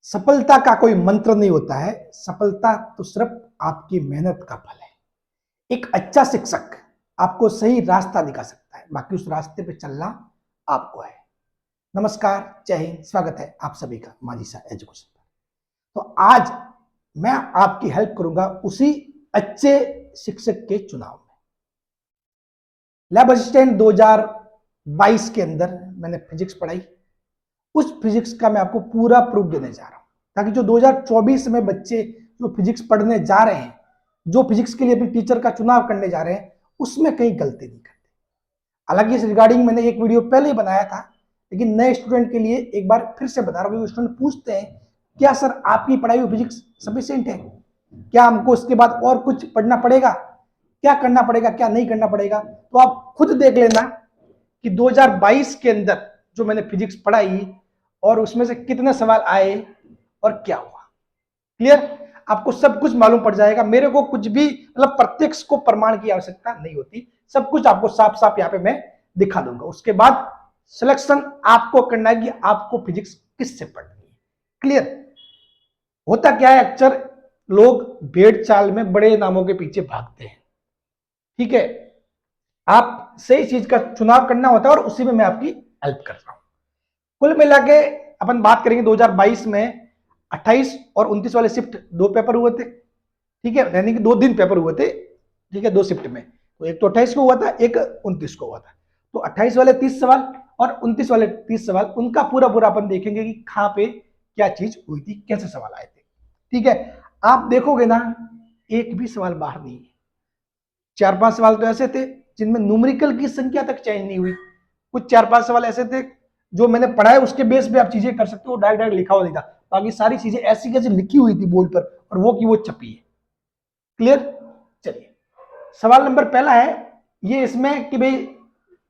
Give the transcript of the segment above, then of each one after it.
सफलता का कोई मंत्र नहीं होता है। सफलता तो सिर्फ आपकी मेहनत का फल है। एक अच्छा शिक्षक आपको सही रास्ता दिखा सकता है, बाकी उस रास्ते पे चलना आपको है। नमस्कार, जय हिंद, स्वागत है आप सभी का माझी सा एजुकेशन पर। तो आज मैं आपकी हेल्प करूंगा उसी अच्छे शिक्षक के चुनाव में। लैब असिस्टेंट 2022 के अंदर मैंने फिजिक्स पढ़ाई। उस फिजिक्स का मैं आपको पूरा प्रूफ देने जा रहा हूं, ताकि जो 2024 में बच्चे जो फिजिक्स पढ़ने जा रहे हैं, जो फिजिक्स के लिए अपने टीचर का चुनाव करने जा रहे हैं, उसमें कहीं गलती नहीं करते। हालांकि इस रिगार्डिंग मैंने एक वीडियो पहले ही बनाया था, लेकिन नए स्टूडेंट के लिए एक बार फिर से बता रहा हूँ। स्टूडेंट पूछते हैं, क्या सर आपकी पढ़ाई हुई फिजिक्स सफिशिएंट है, क्या हमको उसके बाद और कुछ पढ़ना पड़ेगा, क्या करना पड़ेगा, क्या नहीं करना पड़ेगा? तो आप खुद देख लेना कि 2022 के अंदर जो मैंने फिजिक्स पढ़ाई और उसमें से कितने सवाल आए और क्या हुआ। क्लियर? आपको सब कुछ मालूम पड़ जाएगा। मेरे को कुछ भी मतलब प्रत्यक्ष को प्रमाण की आवश्यकता नहीं होती, सब कुछ आपको साफ साफ यहाँ पे मैं दिखा दूंगा। उसके बाद सिलेक्शन आपको करना है कि आपको फिजिक्स किससे पढ़नी है। क्लियर? होता क्या है, अक्सर लोग भेड़ चाल में बड़े नामों के पीछे भागते हैं। ठीक है, आप सही चीज का चुनाव करना होता है और उसी में मैं आपकी हेल्प कर रहा हूं। कुल मिला के अपन बात करेंगे 2022 में 28 और 29 वाले शिफ्ट दो पेपर हुए थे। ठीक है, यानी कि 2 दिन पेपर हुए थे। ठीक है, 2 शिफ्ट में, तो एक तो 28 को हुआ था, एक 29 को हुआ था। तो 28 वाले 30 सवाल और 29 वाले 30 सवाल, उनका पूरा पूरा अपन देखेंगे कि कहां पे क्या चीज हुई थी, कैसे सवाल आए थे। ठीक है, आप देखोगे ना, एक भी सवाल बाहर नहीं है। 4-5 सवाल तो ऐसे थे जिनमें न्यूमेरिकल की संख्या तक चेंज नहीं हुई। कुछ 4-5 सवाल ऐसे थे जो मैंने पढ़ाया, उसके बेस पे आप चीजें कर सकते हो, डायरेक्ट डायरेक्ट लिखा हुआ नहीं था। बाकी सारी चीजें ऐसी कैसी लिखी हुई थी बोर्ड पर, और वो की वो छपी है। क्लियर? चलिए, सवाल नंबर पहला है ये इसमें कि भाई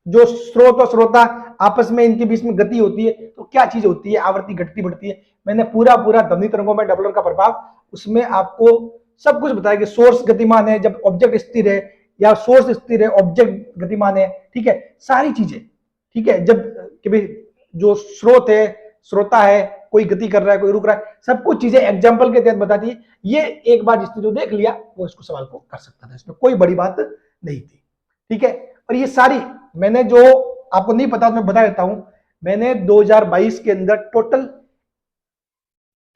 जो स्रोत और श्रोता आपस में इनके बीच में गति होती है, तो क्या चीज होती है, आवृत्ति घटती बढ़ती है। मैंने पूरा पूरा ध्वनि तरंगों में डबलर का प्रभाव, उसमें आपको सब कुछ बताया कि सोर्स गतिमान है जब ऑब्जेक्ट स्थिर है, या सोर्स स्थिर है ऑब्जेक्ट गतिमान है। ठीक है, सारी चीजें। ठीक है, जब कि भाई जो स्रोत है, श्रोता है, कोई गति कर रहा है, कोई रुक रहा है, सब कुछ चीजें एग्जाम्पल के तहत बताती है। ये एक बार जिसने जो देख लिया वो इसको सवाल को कर सकता था, इसमें कोई बड़ी बात नहीं थी। ठीक है, और ये सारी मैंने जो आपको नहीं पता मैं बता देता हूं। मैंने 2022 के अंदर टोटल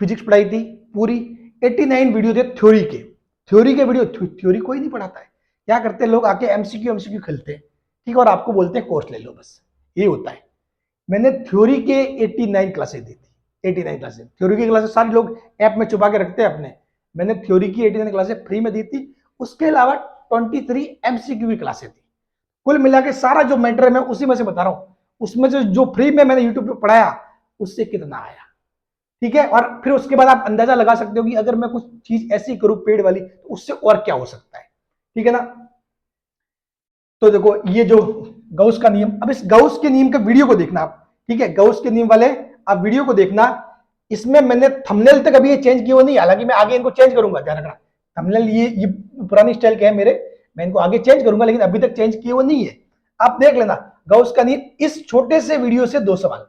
फिजिक्स पढ़ाई थी पूरी। 89 वीडियो थे थ्योरी के। थ्योरी के वीडियो, थ्योरी कोई नहीं पढ़ाता है। क्या करते हैं लोग, आके एमसीक्यू खेलते हैं। ठीक है, और आपको बोलते हैं कोर्स ले लो, बस ये होता है। मैंने थ्योरी के 89 क्लासेस दी थी। 89 क्लासेस थ्योरी की क्लासेस सारे लोग ऐप में छुपा के रखते हैं अपने। मैंने थ्योरी की 89 क्लासेस फ्री में दी थी। उसके अलावा 23 एमसीक्यू की क्लासेस थी। कुल मिला के सारा जो मैटर है मैं उसी में से बता रहा हूं। उसमें जो फ्री में मैंने यूट्यूब पे पढ़ाया, उससे कितना आया। ठीक है, और फिर उसके बाद आप अंदाजा लगा सकते हो कि अगर मैं कुछ चीज ऐसी करूं पेड वाली, तो उससे और क्या हो सकता है। ठीक है ना? तो देखो, ये जो गाउस का नियम, अब इस गाउस के नियम के वीडियो को देखना आप। ठीक है, गाउस के नियम वाले आप वीडियो को देखना। इसमें मैंने थंबनेल तक अभी ये चेंज किया नहीं, हालांकि मैं आगे इनको चेंज करूंगा, ध्यान रखना। थंबनेल ये पुरानी स्टाइल के है मेरे, मैं इनको आगे चेंज करूंगा, लेकिन अभी तक चेंज किए वो नहीं है। आप देख लेना गाउस का नियम। इस छोटे से वीडियो से 2 सवाल,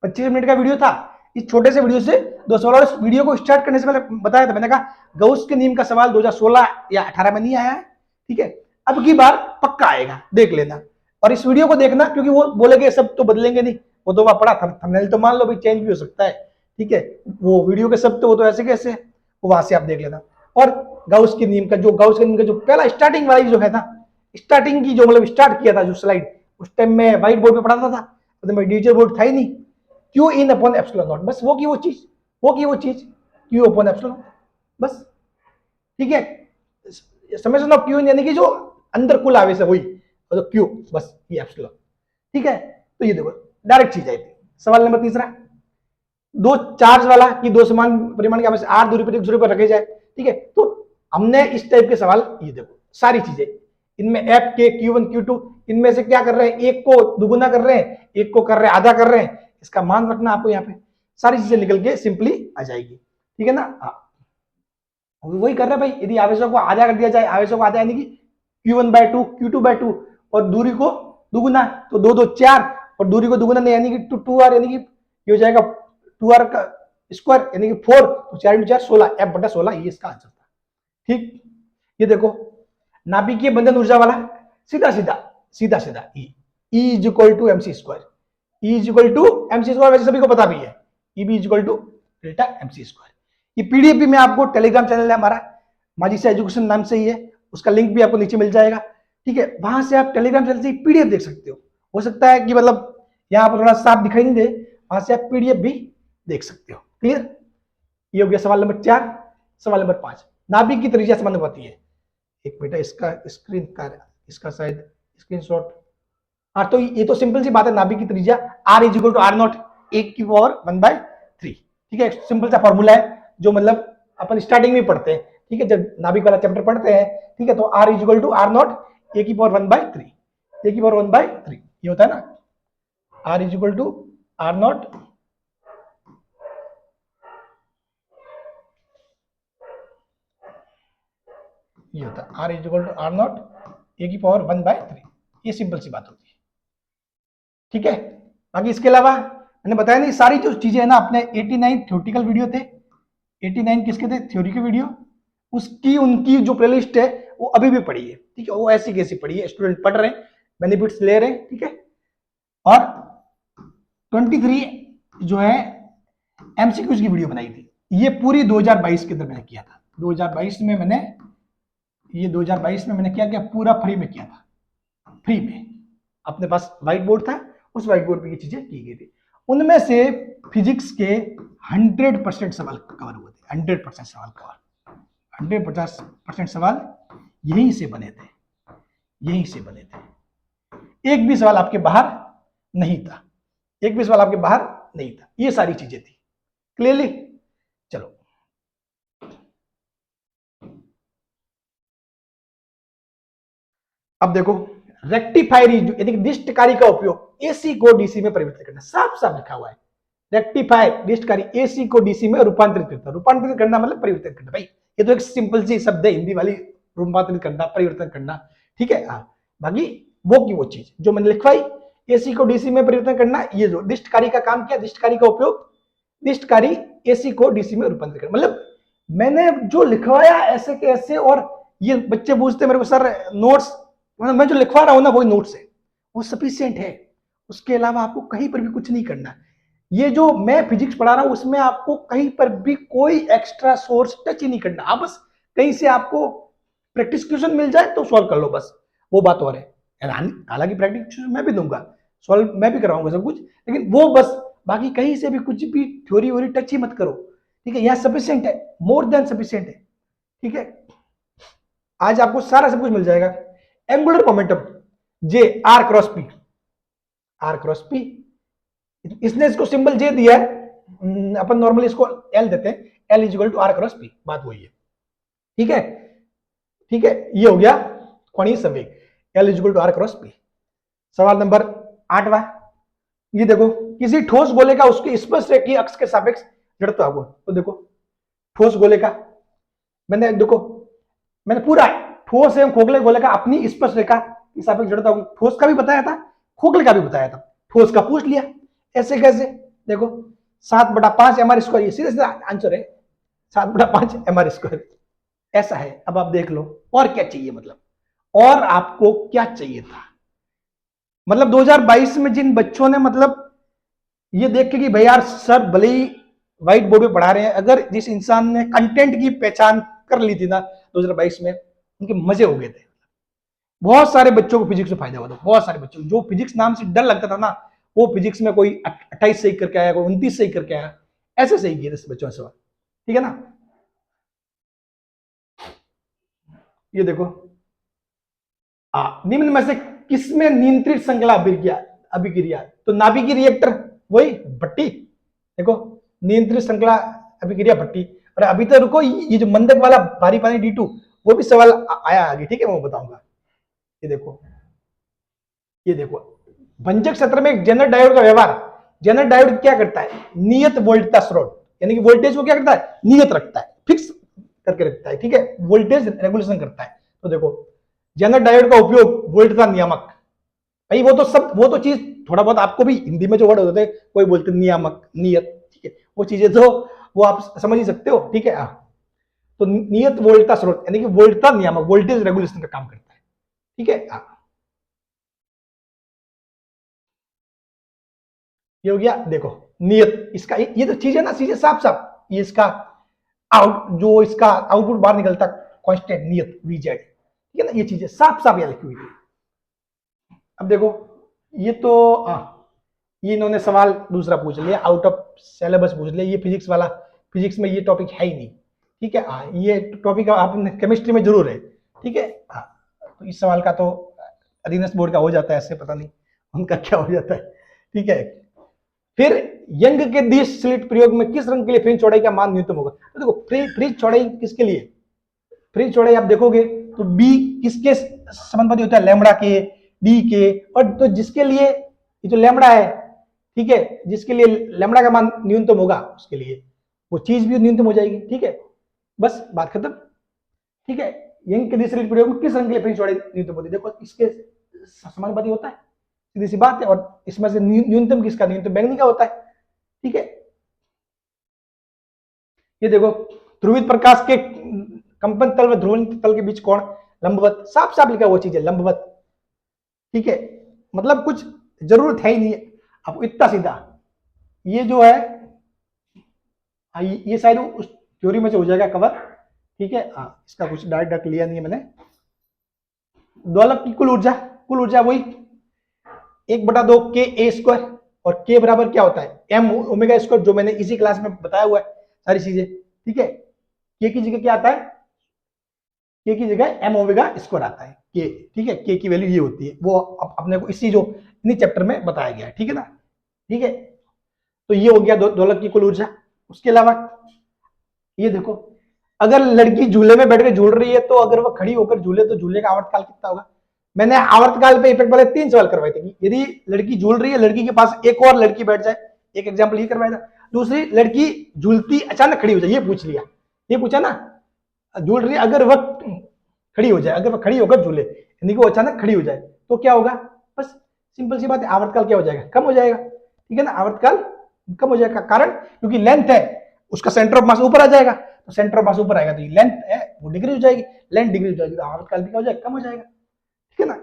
25 मिनट का वीडियो था, इस छोटे से वीडियो से 2 सवाल। और इस वीडियो को स्टार्ट करने से पहले बताया था, मैंने कहा गाउस के नियम का सवाल 2016 या 18 में नहीं आया है। ठीक है, अब की बार पक्का आएगा, देख लेना। और इस वीडियो को देखना, क्योंकि वो बोलेंगे सब तो बदलेंगे नहीं, वो तो वहां पड़ा थंबनेल तो मान लो भाई चेंज भी हो सकता है। ठीक है, वो वीडियो के सब तो वो तो ऐसे कैसे, वो वहां से आप देख लेना। और गाउस के नियम का जो पहला स्टार्टिंग वाली जो है ना, स्टार्टिंग की जो मतलब स्टार्ट किया था जो स्लाइड, उस टाइम में व्हाइट बोर्ड पे पढ़ाता था, तो डिजिटल बोर्ड था ही नहीं। Q in upon epsilon not, बस वो की वो चीज क्यू अपॉन एप्सिलॉन, बस। ठीक है, समेशन ऑफ क्यू यानी कि जो अंदर कुल आवेश है वही, तो क्यू, बस ये एप्सिलॉन। ठीक है, तो ये देखो डायरेक्ट चीज आई थी। सवाल नंबर तीसरा, दो चार्ज वाला कि दो समान परिमाण के आवेश आर दूरी पर एक दूसरे पर रखे जाए। ठीक है, तो हमने इस टाइप के सवाल, ये देखो सारी चीजें इनमें एफ के Q1 Q2, इनमें से क्या कर रहे हैं, एक को दुगुना कर रहे हैं, एक को कर रहे हैं आधा कर रहे हैं। इसका मान रखना आपको, यहाँ पे सारी चीजें निकल के सिंपली आ जाएगी। ठीक है ना? वही कर रहे हैं भाई, यदि आवेशों को आधा कर दिया जाए, आवेशों को आधा यानी कि Q1/2 Q2/2, और दूरी को दुगुना, तो 2 2 4, और दूरी को दुगुना नहीं यानी कि 2R, यानी कि ये हो जाएगा 2R का स्क्वायर यानी कि 4, तो 4 × 4 16, F बटा 16, ये इसका आंसर था। ठीक, ये देखो नाभिकीय बंधन ऊर्जा वाला सीधा सीधा सीधा सीधा E is equal to MC square, E is equal to MC square, वैसे सभी को पता भी है, E B is equal to delta MC square. ये पीडीएफ भी मैं आपको टेलीग्राम चैनल है हमारा माजी से एजुकेशन नाम से ही है, उसका लिंक भी आपको नीचे मिल जाएगा। ठीक है, वहां से आप टेलीग्राम चैनल से पीडीएफ देख सकते हो सकता है कि मतलब यहाँ पर थोड़ा साफ दिखाई नहीं दे, वहां से आप पीडीएफ भी देख सकते हो। क्लियर, ये हो गया सवाल नंबर 4। सवाल नंबर 5, नाभिक की त्रिज्या संबंध बताती है। एक बेटा इसका स्क्रीन का इसका शायद स्क्रीनशॉट, हाँ तो ये तो सिंपल सी बात है, नाभिक की त्रिज्या R is equal to R nought 1/3। ठीक है, सिंपल सा फॉर्मूला है जो मतलब अपन स्टार्टिंग में पढ़ते हैं। ठीक है, जब नाभिक वाला चैप्टर पढ़ते हैं, ठीक है, तो R is equal to R nought 1/1/3, 1/1/3 ये होता है ना, R is equal to R nought ये होता है, R is equal to R nought 1/1/3। ये सिंपल सी बात होती है। ठीक है, बाकी इसके अलावा मैंने बताया नहीं, सारी जो चीजें है ना, अपने 89 थ्योरेटिकल वीडियो थे, 89 किसके थे, थ्योरी के वीडियो, उसकी उनकी जो प्लेलिस्ट है वो अभी भी पड़ी है। ठीक है, वो ऐसी कैसी पड़ी है, स्टूडेंट पढ़ रहे हैं, बेनिफिट्स ले रहे हैं। ठीक है, और 23 जो है एमसीक्यूज की वीडियो बनाई थी, ये पूरी 2022 के अंदर मैंने किया था। 2022 में मैंने क्या किया, पूरा फ्री में किया था, फ्री में। अपने पास व्हाइट बोर्ड था, उस व्हाइट बोर्ड पे ये चीजें की गई थी। उनमें से फिजिक्स के 100% सवाल कवर हुए थे, 100% सवाल कवर, 150% सवाल यहीं से बने थे, यहीं से बने थे। एक भी सवाल आपके बाहर नहीं था, एक भी सवाल आपके बाहर नहीं था, ये सारी चीजें थी। क्लियरली, चलो अब देखो, रेक्टिफायर यानी कि डिस्टकारी का उपयोग एसी को डीसी में परिवर्तित करना, साफ साफ लिखा हुआ है। रेक्टिफायर डिस्टकारी एसी को डीसी में रूपांतरित करता, रूपांतरित करना मतलब परिवर्तित करना। भाई ये तो एक सिंपल सी शब्द है, हिंदी वाली, रूपांतरित करना, परिवर्तन करना। ठीक है, हाँ, बाकी वो की वो चीज जो मैंने लिखवाई, एसी को डीसी में परिवर्तन करना, ये जो डिस्टकारी का काम किया, डिस्टकारी का उपयोग, डिस्टकारी एसी को डीसी में रूपांतरित करना, मतलब मैंने जो लिखवाया ऐसे के ऐसे। और ये बच्चे पूछते मेरे को, सर नोट्स, मतलब मैं जो लिखवा रहा हूं ना वही नोट्स है, वो सफिशिएंट है, उसके अलावा आपको कहीं पर भी कुछ नहीं करना। ये जो मैं फिजिक्स पढ़ा रहा हूं उसमें आपको कहीं पर भी कोई एक्स्ट्रा सोर्स टच ही नहीं करना। आप बस कहीं से आपको प्रैक्टिस क्वेश्चन मिल जाए तो सॉल्व कर लो, बस वो बात और है। हालांकि प्रैक्टिस मैं भी दूंगा, सॉल्व मैं भी कराऊंगा सब कुछ, लेकिन वो बस, बाकी कहीं से भी कुछ भी थ्योरी वोरी टच ही मत करो। ठीक है, यह सफिशिएंट है, मोर देन सफिशिएंट है। ठीक है, आज आपको सारा सब कुछ मिल जाएगा। Angular momentum J R cross P, R cross P, इसने इसको सिंबल जे दिया है, अपन नॉर्मली इसको एल देते हैं, L is equal to R cross P, बात वही है। ठीक है, ठीक है, ये हो गया कोणीय संवेग, L is equal to R cross P. सवाल नंबर 8वां, ये देखो, किसी ठोस गोले का उसके स्पर्श रेखीय अक्ष के सापेक्ष जड़त्व गुण। तो देखो ठोस गोले का मैंने पूरा ठोस एवं खोखले गोले का अपनी स्पर्श रेखा के सापेक्ष जड़त्व गुण, ठोस का भी बताया था, खोखले का भी बताया था। ठोस का पूछ लिया, ऐसे कैसे, देखो 7/5 mr स्क्वायर, ये सीधा सीधा आंसर है, 7/5 mr स्क्वायर, ऐसा है। अब आप देख लो और क्या चाहिए, मतलब और आपको क्या चाहिए था। मतलब 2022 में जिन बच्चों ने मतलब ये देख के कि भाई यार सर भले ही व्हाइट बोर्ड पे पढ़ा रहे हैं, अगर जिस इंसान ने कंटेंट की पहचान कर ली थी ना 2022 में, उनके मजे हो गए थे। बहुत सारे बच्चों को फिजिक्स में फायदा हुआ था, बहुत सारे बच्चों जो फिजिक्स नाम से डर लगता था ना, वो फिजिक्स में कोई 28 सही करके आया, कोई 29 सही करके आया, ऐसे सही किए थे बच्चों ने सवाल। ठीक है ना, ये देखो, निम्न में से किसमें नियंत्रित श्रृंखला अभिक्रिया, तो नाभिकीय रिएक्टर वही भट्टी, देखो नियंत्रित श्रृंखला अभिक्रिया भट्टी। और अभी तो रुको, ये जो मंदक वाला भारी पानी D2 वो भी सवाल आया आगे, ठीक है, मैं बताऊंगा। ये देखो भंजक क्षेत्र में जेनर डायोड का व्यवहार, जेनर डायोड क्या करता है, नियत वोल्टता स्रोत, यानी कि वोल्टेज को क्या करता है, नियत रखता है, फिक्स करके रखता है। ठीक है, वोल्टेज रेगुलेशन करता है। तो देखो जेनर डायोड का उपयोग वोल्टता नियामक, भाई वो तो चीज थोड़ा बहुत आपको भी हिंदी में जो वर्ड होते थे, कोई बोलते नियामक, नियत, ठीक है, वो चीजें तो वो आप समझ ही सकते हो, ठीक है। तो नियत वोल्टता स्रोत यानी कि वोल्टता नियामक, वोल्टेज रेगुलेशन का काम करता है, ठीक है। ये हो गया, देखो नियत, इसका ये तो चीज है ना, चीजें साफ साफ, ये इसका जो इसका आउटपुट बाहर निकलता कांस्टेंट नियत वीजेड, ठीक है ना, ये चीजें साफ साफ यहाँ लिखी हुई थी। अब देखो ये तो ये इन्होंने सवाल दूसरा पूछ लिया, आउट ऑफ सिलेबस पूछ लिया, ये फिजिक्स वाला, फिजिक्स में ये टॉपिक है ही नहीं, ठीक है। ये टॉपिक आपने केमिस्ट्री में जरूर है, ठीक है। तो इस सवाल का तो अधीनस्थ बोर्ड का हो जाता है, ऐसे पता नहीं उनका क्या हो जाता है, ठीक है। फिर यंग के दिश स्लिट प्रयोग में किस रंग के लिए फ्रिंज चौड़ाई का मान न्यूनतम होगा? तो देखो फ्रिंज चौड़ाई किसके लिए, फ्रिंज चौड़ाई आप देखोगे तो बी किसके समानुपाती होता है, लैम्बडा के, डी के, और तो जिसके लिए ये जो लैम्बडा है, ठीक है, जिसके लिए लैम्बडा का मान न्यूनतम होगा उसके लिए वो चीज भी न्यूनतम हो जाएगी, ठीक है। बस बात खत्म, ठीक है। यंग के दिश स्लिट प्रयोग में किस रंग के लिए फ्रिंज चौड़ाई न्यूनतम होती है? देखो इसके समानुपाती होता है, सीधी सी बात है। और इसमें से न्यूनतम किसका, न्यूनतम बैंगनी का होता है, ठीक है। ये देखो ध्रुवित प्रकाश के कंपन तल व ध्रुवण तल के बीच कोण लंबवत, साफ साफ लिखा हुआ चीज है लंबवत, ठीक है। मतलब कुछ जरूरत है ही नहीं आपको, इतना सीधा। ये जो है ये शायद उस थ्योरी में से हो जाएगा कवर, ठीक है। इसका कुछ डायरेक्ट लिया नहीं है मैंने। दोलक की कुल ऊर्जा वही 1/2 के ए स्क्वायर, और के बराबर क्या होता है, एम ओमेगा स्क्वायर, जो मैंने इसी क्लास में बताया हुआ है सारी चीजें, ठीक है। के की जगह क्या आता है, के की जगह एम ओमेगा स्क्वायर आता है के, ठीक है। के की वैल्यू ये होती है, वो अपने को इसी जो इन्हीं चैप्टर में बताया गया है, ठीक है ना, ठीक है। तो ये हो गया दोलक की कुल ऊर्जा। उसके अलावा ये देखो, अगर लड़की झूले में बैठ के झूल रही है तो अगर वो खड़ी होकर झूले तो झूले का आवर्तकाल कितना होगा? मैंने आवर्तकाल पे इफेक्ट वाले 3 सवाल करवाए थे कि यदि लड़की झूल रही है, लड़की के पास एक और लड़की बैठ जाए, एक एग्जाम्पल ये करवाया था। दूसरी, लड़की झूलती अचानक खड़ी हो जाए, ये पूछ लिया, ये पूछा ना, झूल रही है अगर वह खड़ी हो जाए, अगर वह खड़ी होकर झूले यानी कि वो अचानक खड़ी हो जाए तो क्या होगा? बस सिंपल सी बात है, आवर्तकाल क्या हो जाएगा, कम हो जाएगा, ठीक है ना। आवर्तकाल कम हो जाएगा, कारण क्योंकि लेंथ है, उसका सेंटर ऑफ मास ऊपर आ जाएगा, तो सेंटर ऑफ मास ऊपर आएगा तो ये लेंथ है वो डिग्री हो जाएगी, लेंथ डिग्री हो जाएगी तो आवर्तकाल भी क्या हो जाएगा, कम हो जाएगा, ठीक है ना।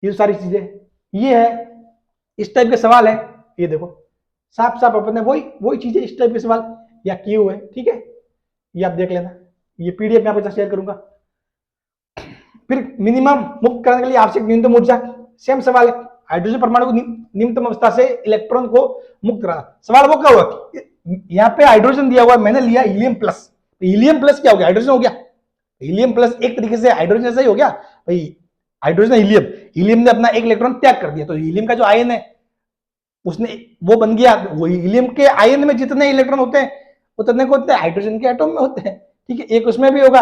ये सारी चीजें, ये है इस टाइप के सवाल है। ये देखो साफ साफ अपने वही चीजें इस टाइप के सवाल या किए हुए, ठीक है। ये आप देख लेना, ये पीडीएफ में आपके साथ शेयर करूंगा। फिर मिनिमम मुक्त करने के लिए आवश्यक न्यूनतम ऊर्जा, सेम सवाल है, हाइड्रोजन परमाणु को निम्नतम अवस्था से इलेक्ट्रॉन को मुक्त कराना। सवाल वो क्या हुआ, यहाँ पे हाइड्रोजन दिया हुआ है, मैंने लिया हीलियम प्लस, हीलियम प्लस क्या हो गया, हाइड्रोजन हो गया, हीलियम प्लस एक तरीके से हाइड्रोजन जैसा ही हो गया भाई, हाइड्रोजन हीलियम, हीलियम ने अपना एक इलेक्ट्रॉन त्याग कर दिया तो हीलियम का जो आयन है उसने वो बन गया, वो हीलियम के आयन में जितने इलेक्ट्रॉन होते हैं उतने को हाइड्रोजन के एटम में होते हैं, ठीक है। एक उसमें भी होगा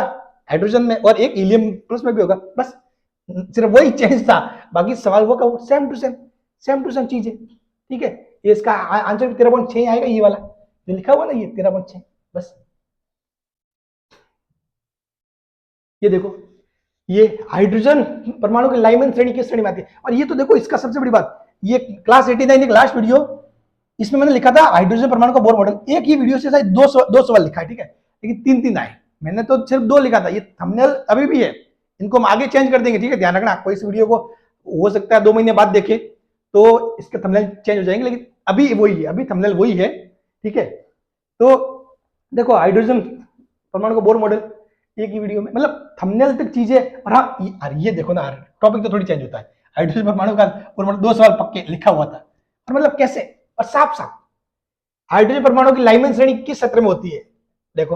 हाइड्रोजन में और एक हीलियम प्लस में भी होगा, बस सिर्फ वही चेंज था, बाकी सवाल वो का वो सेम टू सेम चीज है, ठीक है। ये इसका आंसर 13.6 आएगा, ये वाला जो लिखा हुआ ना ये 13.6, बस। ये देखो ये हाइड्रोजन परमाणु के लाइमन श्रेणी की श्रेणी में आती है। और ये तो देखो इसका सबसे बड़ी बात, ये क्लास 89 की लास्ट वीडियो, इसमें मैंने लिखा था हाइड्रोजन परमाणु का बोर मॉडल, एक ही वीडियो से शायद दो सवाल लिखा है, ठीक है, लेकिन 3 आए, मैंने तो सिर्फ 2 लिखा था। ये थंबनेल अभी भी है, इनको हम आगे चेंज कर देंगे, ठीक है, ध्यान रखना। कोई इस वीडियो को हो सकता है 2 महीने बाद देखे तो इसके थंबनेल चेंज हो जाएंगे, लेकिन अभी वही है, अभी थंबनेल वही है, ठीक है। तो देखो हाइड्रोजन परमाणु का बोर मॉडल एक ही वीडियो में, मतलब थंबनेल तक चीजें। और हाँ ये देखो ना, टॉपिक तो थोड़ी चेंज होता है, हाइड्रोजन परमाणु का बोर मॉडल 2 सवाल पक्के लिखा हुआ था, और मतलब कैसे, और साफ साफ हाइड्रोजन परमाणु की लाइमन श्रेणी किस क्षेत्र में होती है? देखो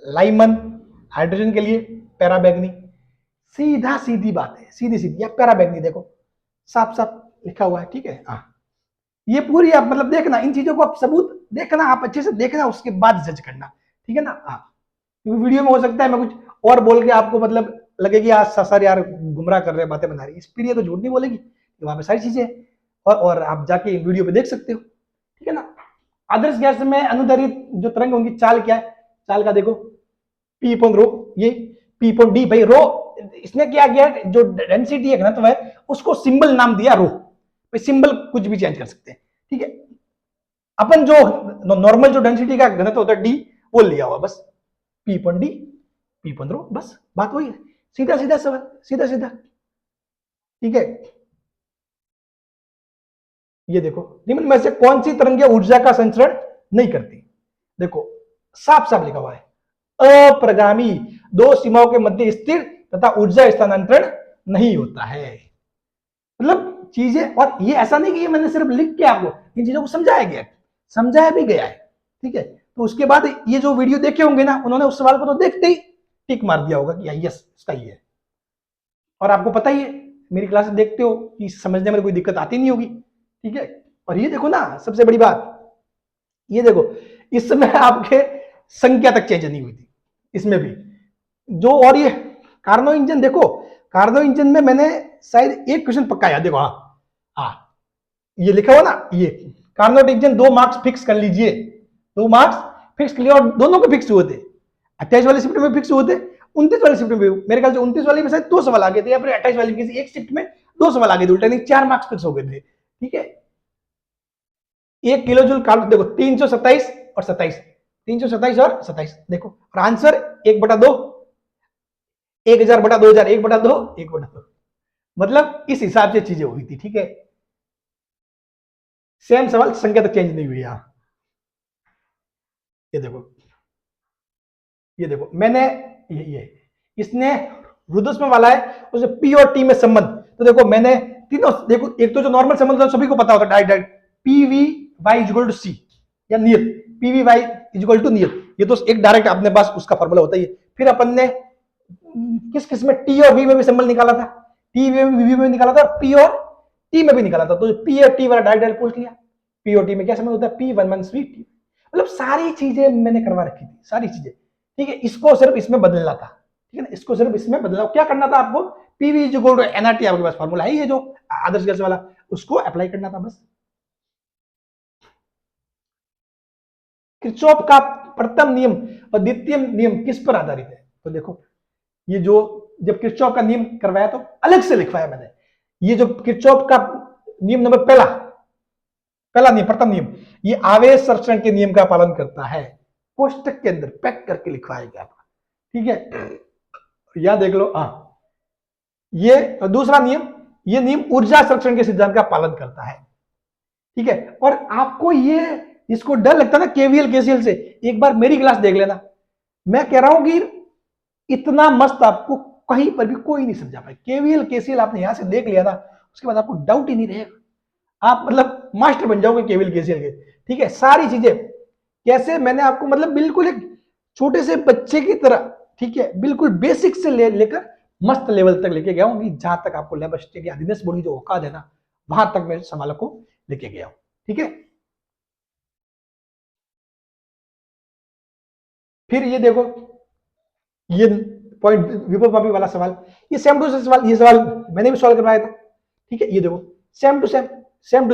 लाइमन हाइड्रोजन के लिए पैराबैंगनी, सीधा सीधी बात है, सीधी सीधी, या पैराबैंगनी देखो साफ साफ लिखा हुआ है, ठीक है। हाँ ये पूरी आप मतलब देखना, इन चीजों को आप सबूत देखना, आप अच्छे से देखना, उसके बाद जज करना, ठीक है ना। हाँ क्योंकि वीडियो में हो सकता है मैं कुछ और बोल के आपको मतलब लगेगी आज सर यार गुमराह कर रहे हैं, बातें बना रही है, इस पीढ़ी तो झूठ नहीं बोलेगी, वहां पे सारी चीजें और आप जाके वीडियो पे देख सकते हो, ठीक है ना। आदर्श गैस में अनुदैर्घ्य जो तरंग उनकी चाल क्या है, चाल का देखो पी अपॉन रो, ये पी अपॉन डी, भाई रो इसने क्या किया, जो डेंसिटी है घनत्व है उसको सिंबल नाम दिया रो, सिंबल कुछ भी चेंज कर सकते हैं, ठीक है। अपन जो नॉर्मल जो डेंसिटी का घनत्व होता है डी, वो लिया हुआ बस, पी अपन डी, पी अपन रो, बस बात वही है, सीधा सीधा सवाल, सीधा सीधा। ठीक है, ये देखो निम्न में से कौन सी तरंगें ऊर्जा का संचरण नहीं करती? देखो साफ साफ लिखा हुआ है, अप्रगामी, दो सीमाओं के मध्य स्थिर तथा ऊर्जा स्थानांतरण नहीं होता है। मतलब चीजें, और ये ऐसा नहीं कि ये मैंने सिर्फ लिख के आपको इन चीजों को समझाया गया, समझाया भी गया है। ठीक है, तो उसके बाद ये जो वीडियो देखे होंगे ना, उन्होंने उस सवाल को तो देखते ही टिक मार दिया होगा कि यस इसका ही है। और आपको पता ही है, मेरी क्लास देखते हो कि समझने में कोई दिक्कत आती नहीं होगी। ठीक है, और ये देखो ना सबसे बड़ी बात, ये देखो इस समय आपके संख्या तक चेंज नहीं हुई थी इसमें भी जो, और ये कार्नो इंजन देखो, कार्नो इंजन में मैंने शायद एक क्वेश्चन पक्का याद, देखो हाँ ये लिखा हुआ ना, ये कार्नो इंजन 2 मार्क्स फिक्स कर लीजिए, 2 मार्क्स फिक्स कर लिया, और दोनों को फिक्स हुए थे, 28 वाले शिफ्ट में फिक्स हुए थे, 29 वाले शिफ्ट में, मेरे ख्याल से 29 वाले में शायद 2 सवाल आ गए थे, या फिर 28 वाले किसी एक शिफ्ट में 2 सवाल आ गए थे उल्टा, नहीं 4 मार्क्स फिक्स हो गए थे। ठीक है, 1 किलो जूल कार्बन, देखो 327 और 27, 327 और 27 देखो, और आंसर 1/2, 1000/2000, 1/2, 1/2, मतलब इस हिसाब से चीजें हुई थी। ठीक है, सेम सवाल, संख्या तक चेंज नहीं हुई यहां। ये देखो, ये देखो मैंने ये इसने रुद्रस्म वाला है, उसे पी और टी में संबंध, तो देखो मैंने तीनों, देखो एक तो जो नॉर्मल संबंध सभी को पता होता है, direct P V Y equal to C, या नियत, P V Y equal to नियत, ये तो एक डायरेक्ट अपने पास उसका फॉर्मूला होता है। फिर अपन ने किस किस में टी और वी में भी संबंध निकाला था, टी वी में निकाला था, पी और टी में भी निकाला था, तो पी और टी वाला डायरेक्ट पूछ लिया, पी और टी में क्या संबंध होता है, P one one C T, मतलब सारी चीजें मैंने करवा रखी थी, सारी चीजें। ठीक है, इसको सिर्फ इसमें बदलना था, ठीक है ना, इसको सिर्फ इसमें बदलाव क्या करना था आपको, PV is equal to NRT, आपके पास फॉर्मूला है ये जो आदर्श गैस वाला, उसको अप्लाई करना था बस। किरचॉफ का प्रथम नियम और द्वितीय नियम किस पर आधारित है? तो देखो ये जो, जब किरचॉफ का नियम करवाया तो अलग से लिखवाया मैंने, ये जो किरचॉफ का नियम नंबर पहला नियम, प्रथम नियम, ये आवेश संरक्षण के नियम का पालन करता है, कोष्टक के अंदर पैक करके लिखवाया गया था। ठीक है, यहां देख लो, ये दूसरा नियम, ये नियम ऊर्जा संरक्षण के सिद्धांत का पालन करता है। ठीक है, और आपको ये, इसको डर लगता है ना केवीएल केसीएल से, एक बार मेरी क्लास देख लेना, मैं कह रहा हूं कि इतना मस्त आपको कहीं पर भी कोई नहीं समझा पाए, केवीएल केसीएल आपने यहां से देख लिया ना, उसके बाद आपको डाउट ही नहीं रहेगा, आप मतलब मास्टर बन जाओगे केवीएल केसीएल के। ठीक है, सारी चीजें कैसे मैंने आपको, मतलब बिल्कुल एक छोटे से बच्चे की तरह, ठीक है, बिल्कुल बेसिक से लेकर मस्त लेवल तक लेके गया हूं, जहां तक आपको लैब स्टेट या दिनेश बोर्ड की जो औकात है ना, वहां तक मैं सवालों को लेके गया हूं। ठीक है, फिर ये देखो, ये पॉइंट विभव वाला सवाल, ये सेम टू सेम सवाल, ये सवाल मैंने भी सॉल्व करवाया था। ठीक है, ये देखो सेम टू सेम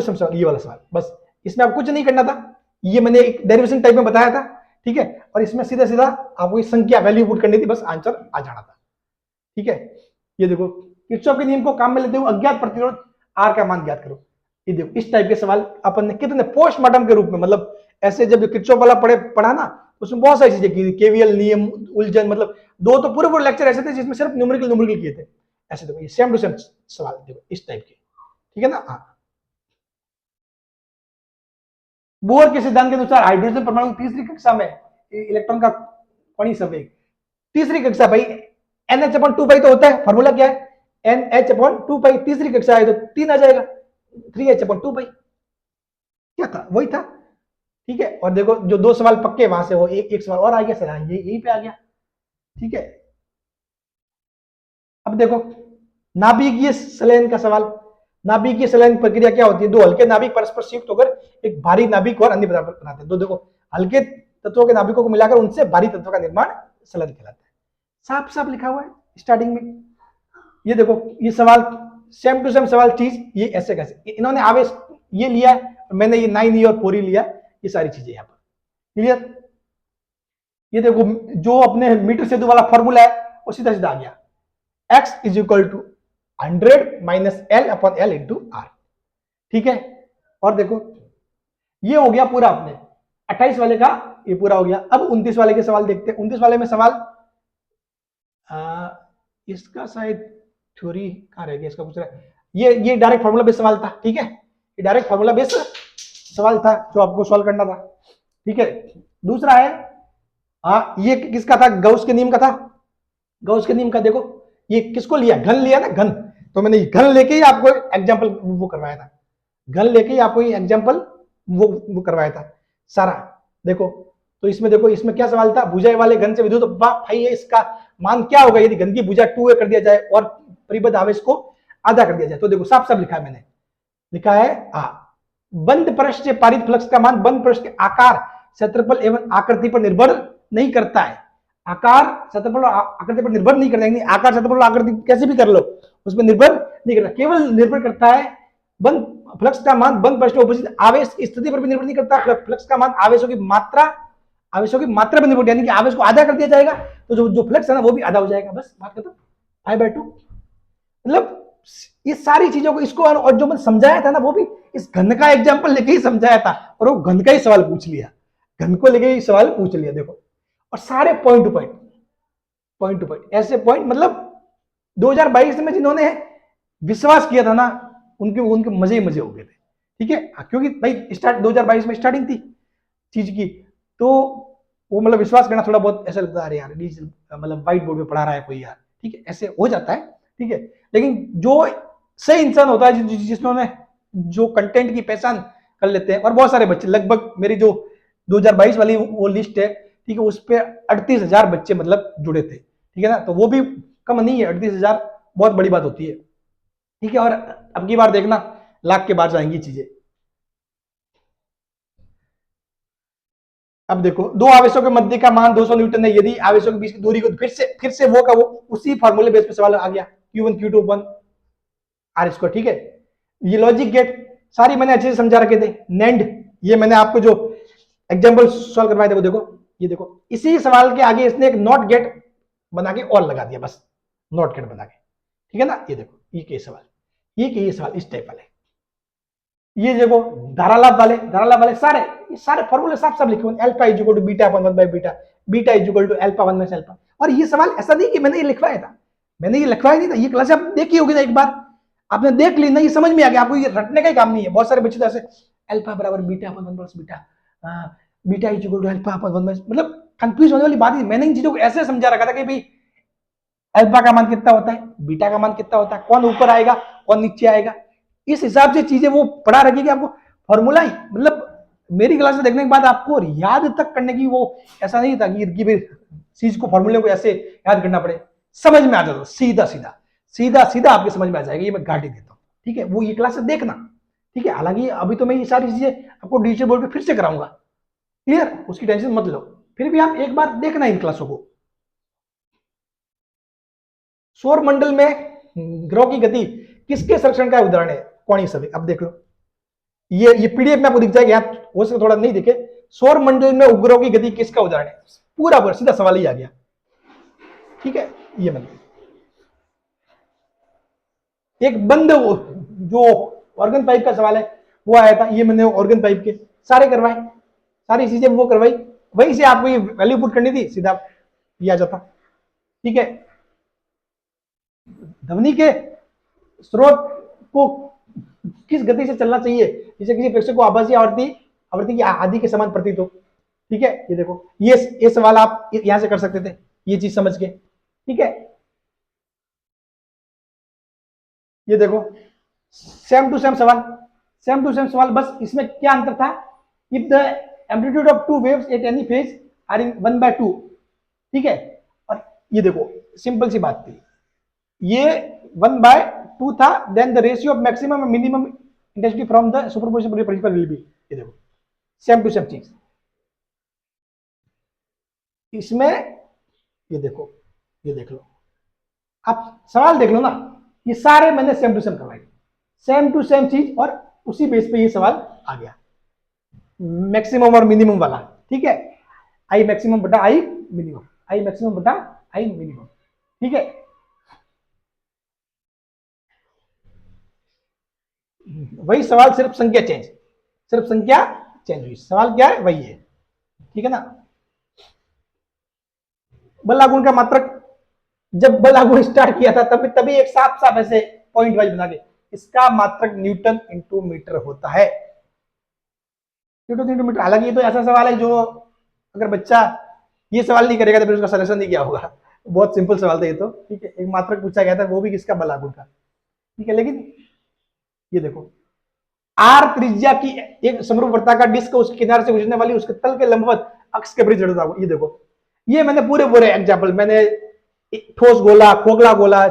सवाल, ये वाला सवाल, बस इसमें आप कुछ नहीं करना था, ये मैंने एक डेरिवेशन टाइप में बताया था। ठीक है, और इसमें सीधा सीधा आपको संख्या वैल्यू पुट करनी थी, बस आंसर आ जाना था। ठीक है, ये देखो किरचॉफ के नियम को काम में लेते हुए अज्ञात प्रतिरोध आर का मान ज्ञात करो। ये देखो इस टाइप के सवाल अपन ने कितने पोस्टमार्टम के रूप में, मतलब ऐसे जब किरचॉफ वाला पढ़ा ना, उसमें बहुत सारी चीजें की, केवीएल नियम, उलझन, मतलब दो तो पूरे लेक्चर ऐसे थे जिसमें सिर्फ न्यूमेरिकल किए थे। ऐसे देखो ये सेम टू सेम सवाल देखो इस टाइप के। ठीक है ना, हाँ, बोर के सिद्धांत के अनुसार हाइड्रोजन परमाणु तीसरी कक्षा में इलेक्ट्रॉन का कणी संवेग, तीसरी कक्षा भाई NH/2 तो होता है, फॉर्मूला क्या है, NH/2, तीसरी कक्षा है तो 3 आ जाएगा, 3H/2, क्या था, वही था। ठीक है, और देखो जो 2 सवाल पक्के वहां से हो, एक सवाल और आ गया सर, ये यहीं पे आ गया। ठीक है, अब देखो नाभिकीय संलयन का सवाल, नाभिकीय संलयन प्रक्रिया क्या होती है, दो हल्के नाभिक परस्पर संयुक्त होकर एक भारी नाभिक और अन्य पदार्थ बनाते हैं, तो देखो हल्के तत्वों के नाभिकों को मिलाकर उनसे भारी तत्वों का निर्माण संलयन कहलाता है, साफ साफ लिखा हुआ है स्टार्टिंग में। ये देखो ये सवाल सेम टू सेम सवाल चीज, ये ऐसे कैसे, इन्होंने आवेश ये लिया है, मैंने ये 9E और 4E लिया, ये सारी चीजें यहाँ पर क्लियर। ये देखो जो अपने मीटर सेतु वाला फॉर्मूला है वो सीधा सीधा आ गया, x is equal to 100 - L/L × R। ठीक है, और देखो ये हो गया पूरा अपने 28 वाले का, ये पूरा हो गया। अब 29 वाले के सवाल देखते हैं। 29 वाले में सवाल इसका शायद थ्योरी कहाँ रह गया, इसका पूछ रहा है। ये डायरेक्ट फॉर्मूला बेस्ड सवाल था, ठीक है, ये डायरेक्ट फॉर्मूला बेस्ड सवाल था जो आपको सॉल्व करना था, ठीक है। दूसरा है ये किसका था, गauस के नियम का था। गौस के नियम का देखो, ये किसको लिया, घन लिया ना, घन। तो मैंने घन लेके ही आपको एग्जांपल वो करवाया था, घन लेके ही आपको ये एग्जांपल वो करवाया था सारा। देखो तो इसमें देखो, इसमें क्या सवाल था, भुजा वाले घन से विद्युत भाई है, इसका मान क्या होगा यदि घन की भुजा 2a कर दिया जाए और परिबद्ध आवेश को आधा कर दिया जाए। तो देखो साफ साफ लिखा है मैंने, लिखा है बंद पृष्ठ से पारित फ्लक्स का मान बंद पृष्ठ के आकार, क्षेत्रफल एवं आकृति पर निर्भर नहीं करता है। आकार, क्षेत्रफल और आकृति पर निर्भर नहीं करता है, आकार, क्षेत्रफल, आकृति कैसे भी कर लो, उसमें निर्भर नहीं करता, केवल निर्भर करता है बंद फ्लक्स का मान बंद पृष्ठ उपस्थित आवेश की स्थिति पर भी निर्भर नहीं करता। फ्लक्स का मान आवेशों की मात्रा पर निर्भर, यानी कि आवेश को आधा कर दिया जाएगा तो जो फ्लक्स है ना वो भी आधा हो जाएगा, बस बात खत्म। 5/2 मतलब ये सारी चीजों को, इसको और जो मैंने समझाया था ना वो भी इस घन का एग्जांपल लेके ही समझाया था, और वो घन का ही सवाल पूछ लिया, घन को लेके ही सवाल पूछ लिया देखो। और सारे पॉइंट टू पॉइंट ऐसे पॉइंट, मतलब 2022 में जिन्होंने विश्वास किया था ना उनके उनके मजे ही मजे हो गए थे, ठीक है। क्योंकि भाई स्टार्ट 2022 में स्टार्टिंग थी चीज की, तो वो मतलब विश्वास करना थोड़ा बहुत ऐसा लगता है, अरे यार मतलब व्हाइट बोर्ड पे पढ़ा रहा है कोई यार, ठीक है, ऐसे हो जाता है, ठीक है। लेकिन जो सही इंसान होता है जिसने जो कंटेंट की पहचान कर लेते हैं, और बहुत सारे बच्चे, लगभग मेरी जो 2022 वाली वो लिस्ट है, ठीक है, उस पर 38,000 बच्चे मतलब जुड़े थे, ठीक है ना। तो वो भी कम नहीं है, 38,000 बहुत बड़ी बात होती है, ठीक है। और अब की बार देखना लाख के बाहर जाएंगी चीजें। अब देखो, दो आवेशों के मध्य का मान 200 न्यूटन है, यदि आवेशों के बीच की दूरी को फिर से वो का वो उसी फार्मूले बेस पे सवाल आ गया, Q1 Q2 1 R स्क्वायर, ठीक है। ये लॉजिक गेट सारी मैंने अच्छे से समझा रखे थे। नेंड, ये मैंने आपको जो एग्जांपल सॉल्व करवाए थे वो देखो, ये देखो इसी सवाल के आगे इसने एक नॉट गेट बना के और लगा दिया, बस नॉट गेट बना के, ठीक है ना। ये देखो ये सवाल, ये सवाल इस टाइप वाले, ये देखो धारा लाभ वाले सारे फॉर्मूले साफ साफ लिखे हुए, alpha is equal to beta upon 1 by beta, beta is equal to alpha 1 minus alpha. और ये सवाल ऐसा नहीं कि मैंने ये लिखवाया था, मैंने ये लिखवाया नहीं था, ये क्लास आप देखी होगी ना, एक बार आपने देख ली ना, ये समझ में आ गया, आपको ये रटने का ही काम नहीं है। बहुत सारे बच्चे ऐसे अल्फा बराबर beta upon 1 plus beta, beta is equal to alpha upon 1 minus, मतलब कंफ्यूज होने वाली बात ही। मैंने इन चीजों को ऐसे समझा रखा था कि भाई अल्फा का मान कितना होता है, बीटा का मान कितना होता है, कौन ऊपर आएगा कौन नीचे आएगा, इस हिसाब से चीजें वो पढ़ा रखी कि आपको फॉर्मूला ही, मतलब मेरी क्लास में देखने के बाद आपको याद तक करने की वो ऐसा नहीं था कि चीज को फॉर्मूले को ऐसे याद करना पड़े, समझ में आ जाता, सीधा सीधा सीधा सीधा आपके समझ में आ जाएगा, ये मैं गारंटी देता हूँ, ठीक है। वो ये क्लास देखना, ठीक है। हालांकि अभी तो मैं ये सारी चीजें आपको डिजिटल बोर्ड पे फिर से कराऊंगा, क्लियर, उसकी टेंशन मत लो, फिर भी आप एक बार देखना इन क्लासों को। सौर मंडल में ग्रहों की गति किसके संरक्षण का उदाहरण है, कोणीय संवेग। अब देख लो, ये पीडीएफ में आपको दिख जाएगा, आप हो सके थोड़ा नहीं दिखे। सौर मंडल में उपग्रहों की गति किसका उदाहरण है, पूरा पूरा सीधा सवाल ही आ गया, ठीक है। ये मतलब एक बंद जो ऑर्गन पाइप का सवाल है वो आया था, ये मैंने ऑर्गन पाइप के सारे करवाए, सारी चीजें वो करवाई, वहीं से आपको ये वैल्यू पुट करनी थी, सीधा ये आ जाता, ठीक है। ध्वनि के स्रोत को किस गति से चलना चाहिए जिसे किसी प्रेक्षक को आभासी आवृत्ति की आदि के समान प्रतीत हो, ठीक है। ये देखो ये सवाल आप यहां से कर सकते थे, ये चीज समझ के, ठीक है। ये देखो सेम टू सेम सवाल, सेम टू सेम सवाल, बस इसमें क्या अंतर था, if the amplitude of two waves at any phase are in 1/2, ठीक है। और ये देखो सिंपल सी बात थी, ये 1/2 था, then the ratio of maximum and minimum intensity from the superposition principle will be, ये देखो सेम टू सेम चीज इसमें, ये देख लो, आप सवाल देख लो ना, ये सारे मैंने सेम टू सेम करवाए, सेम टू सेम चीज, और उसी बेस पे ये सवाल आ गया, मैक्सिमम और मिनिमम वाला, ठीक है। आई मैक्सिमम बटा आई मिनिमम, आई मैक्सिमम बटा आई मिनिमम, ठीक है। वही सवाल, सिर्फ संख्या चेंज हुई। सवाल क्या है, वही है, ठीक है ना। बल आघूर्ण का मात्रक, जब बल आघूर्ण स्टार्ट किया था तभी तभी एक साफ साफ ऐसे पॉइंट वाइज बना के, इसका मात्रक न्यूटन इंटू मीटर होता है, न्यूटन इंटू मीटर। हालांकि ये तो ऐसा सवाल है जो अगर बच्चा ये सवाल नहीं करेगा तो फिर उसका सजेशन नहीं किया होगा। बहुत सिंपल सवाल था ये तो, ठीक है। एक मात्रक पूछा गया था, वो भी किसका, बल आघूर्ण का, ठीक है। लेकिन ये देखो, आर त्रिज्या की एक समरूप वृत्ताकार डिस्क उसके किनारे से गुजरने वाली उसके तल के लंबवत अक्ष के विपरीत जड़ता। ये देखो, ये मैंने पूरे पूरे एग्जाम्पल, मैंने ठोस गोला, खोखला गोला,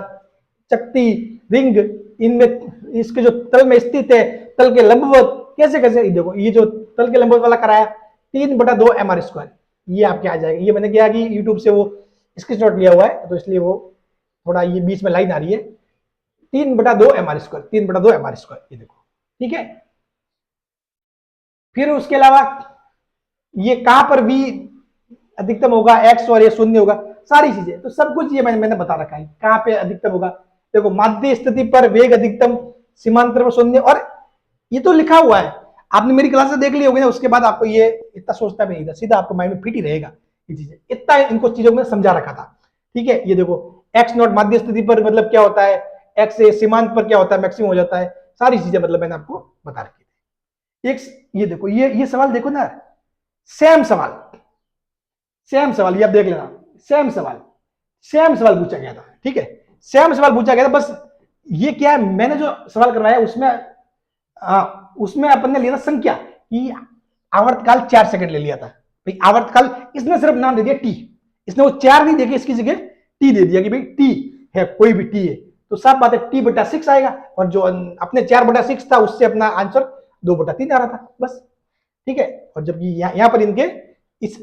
चकती, रिंग, इनमें इसके जो तल में स्थित है, तल के लंबवत कैसे कैसे, ये देखो, ये जो तल के लंबवत वाला कराया 3/2 mr², ये आपके आ जाएगा। ये मैंने क्या कि यूट्यूब से वो स्क्रीनशॉट लिया हुआ है, तो इसलिए वो थोड़ा ये बीच में लाइन आ रही है, 3/2 mr², 3/2 mr², ये देखो, ठीक है। फिर उसके अलावा ये कहां पर भी अधिकतम होगा, एक्स और ये शून्य होगा, सारी चीजें तो सब कुछ ये मैंने बता रखा है कहां पे अधिकतम होगा। देखो, माध्य स्थिति पर वेग अधिकतम, सीमांतर पर शून्य, और ये तो लिखा हुआ है, आपने मेरी क्लास से देख ली होगी ना, उसके बाद आपको ये इतना सोचता भी नहीं था, सीधा आपको माइंड में फिट ही रहेगा ये चीजें, इतना इनको चीजों में समझा रखा था, ठीक है। ये देखो, एक्स नॉट माध्य स्थिति पर मतलब क्या होता है, एक्स सीमांत पर क्या होता है, मैक्सिमम हो जाता है, सारी चीजें मतलब मैंने आपको बता रखी थी। एक ये देखो, ये सवाल देखो ना, सेम सवाल, सेम सवाल, ये आप देख लेना, सेम सवाल, सेम सवाल पूछा गया था, ठीक है। सेम सवाल पूछा गया था, बस ये क्या है, मैंने जो सवाल करवाया उसमें उसमें अपन ने लिया था संख्या कि आवर्तकाल 4 सेकंड ले लिया था भाई, आवर्तकाल, इसने सिर्फ नाम दे दिया टी, इसने वो 4 नहीं देखे, इसकी जगह टी दे दिया कि भाई टी है, कोई भी टी है, तो साफ बात है t/6 आएगा, और जो अपने 4/6 था उससे अपना आंसर 2/3 आ रहा था, बस, ठीक है। और जबकि यहां पर इनके इस